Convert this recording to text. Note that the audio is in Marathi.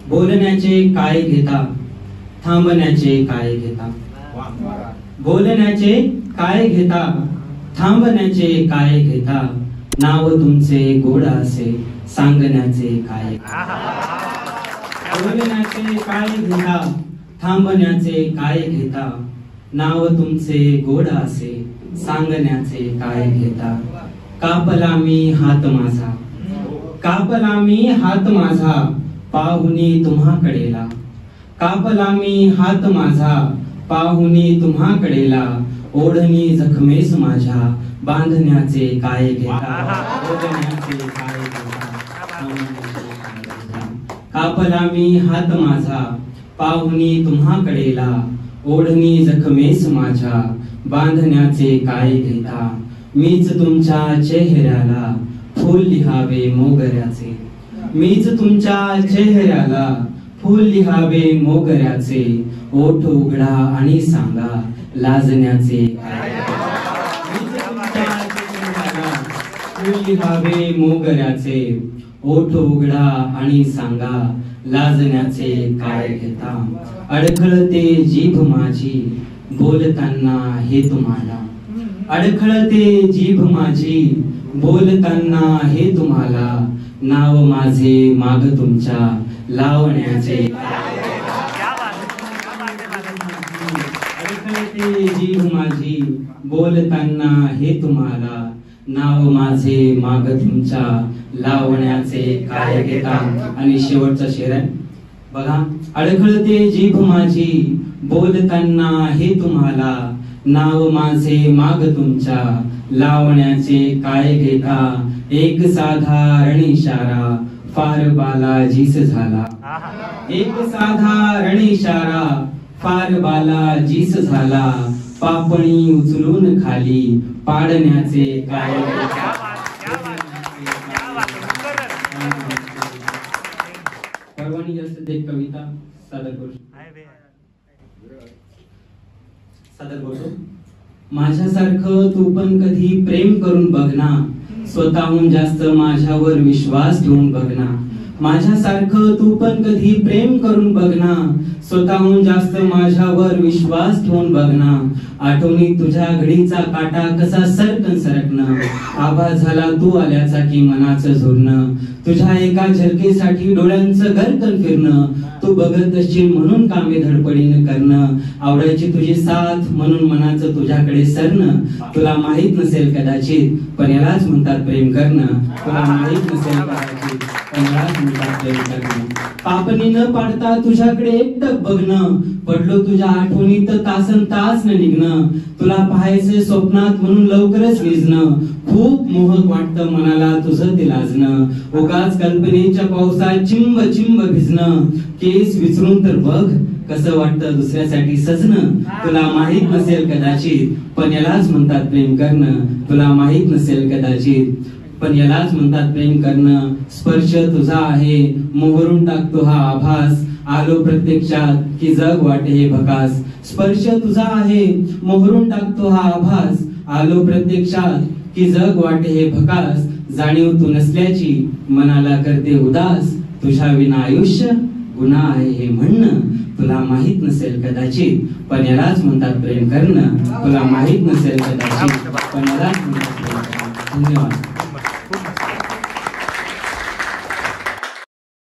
बोलण्याचे काय घेता, थांबण्याचे काय घेता. बोलण्याचे काय घेता, थांबण्याचे काय घेता. नाव तुमचे गोड असे, सांगण्याचे काय. बोलण्याचे काय घेता, थांबण्याचे काय घेता. नाव तुमचे गोड असे, सांगण्याचे काय घेता. कापला मी हात माझा, कापला मी हात माझा, पाहुनी तुम्हाकडेला. कापला मी हात माझा, पाहुनी तुम्हाकडेला. ओढणी जखमेस माझ्या, बांधण्याचे काय घेता. ओढण्याचे काय घेता. कापला मी हात माझा, पाहुनी तुम्हाकडेला. ओढणी जखमेस माझ्या, बांधण्याचे काय घेता. मीच तुमच्या चेहऱ्याला फूल लिहावे मोगऱ्याचे. मीच तुमच्या चेहऱ्याला फूल लिहावे मोगऱ्याचे. ओठ उघडा आणि सांगा, लाजण्याचे काय. मीच तुमच्या चेहऱ्याला फूल लिहावे मोगऱ्याचे. ओठ उघडा आणि सांगा, लाजण्याचे काय घेता. अडखळते जीभ माझी, बोलताना हे तुम्हाला. अडखळते जीभ माझी, बोलताना हे तुम्हाला. नाव माझे माग तुमच्या, लावण्याचे काय. अडखळते जीभ माझी, बोलताना हे तुम्हाला. नाव माझे माग तुमच्या, लावण्याचे काय घेता. आणि शेवटचा शेर आहे बघा. अडखळते जीभ माझी, बोलताना हे तुम्हाला. नाव माझे माग तुमच्या, लावण्याचे काय घेता. एक साधारण इशारा, फार बालाजीस झाला. एक साधारण इशारा, फार बालाजीस झाला. पापणी उचलून खाली, पाडण्याचे काय घेता. परवानी जास्त एक कविता सादर करू माझ्यासारखं तू पण कधी प्रेम करून बघ ना. स्वतःहून जास्त माझ्यावर विश्वास ठेवून बघ ना. माझ्यासारखं तू पण कधी प्रेम करून बघ ना. स्वतःहून जास्त माझ्यावर विश्वास ठेवून बघ ना. आठवणी तुझ्या घडीचा काटा कसा सरकन सरकणं. आभास झाला तू आल्याचा की मनाचं झुरणं. तुझ्या एका झलकेसाठी डोळ्यांचं गरकन फिरणं. तू बघत असशील म्हणून कामे धडपडीनं करणं. आवडायची तुझी साथ म्हणून मनाचं तुझ्याकडे सरणं. तुला माहित नसेल कदाचित, पण यालाच म्हणतात प्रेम करणं. तुला माहित नसेल कदाचित, पण यालाच म्हणतात प्रेम करणं. पापणी न पाडता तुझ्याकडे एकटक बघणं. पडलो तुझ्या आठवणीत तासन तास न निघणं. तुला पाहायचे स्वप्नात म्हणून लवकरच निजणं. खूप मोहक वाटतं मनाला तुझं ते लाजणं. उगाच कल्पनेच्या पावसात चिंब चिंब भिजणं. केस विचारून तर बघ कसं वाटतं दुसऱ्यासाठी सजणं. तुला माहित नसेल कदाचित, पण यालाच म्हणतात प्रेम करणं. तुला माहित नसेल कदाचित, पण यालाच म्हणतात प्रेम करणं. स्पर्श तुझा आहे, मोहरून टाकतो हा आभास. आलो प्रत्यक्षात की जग वाटे हे भकास. स्पर्श तुझा आहे, मोहरून टाकतो हा आभास. आलो प्रत्यक्षात की जग वाटे हे भकास. जाणीव तू नसल्याची मनाला करते उदास. तुझ्या विना आयुष्य गुन्हा आहे हे म्हणणं. तुला माहित नसेल कदाचित, पण यालाच म्हणतात प्रेम करणं. तुला माहित नसेल कदाचित, पण यालाच म्हणतात प्रेम करणं. धन्यवाद.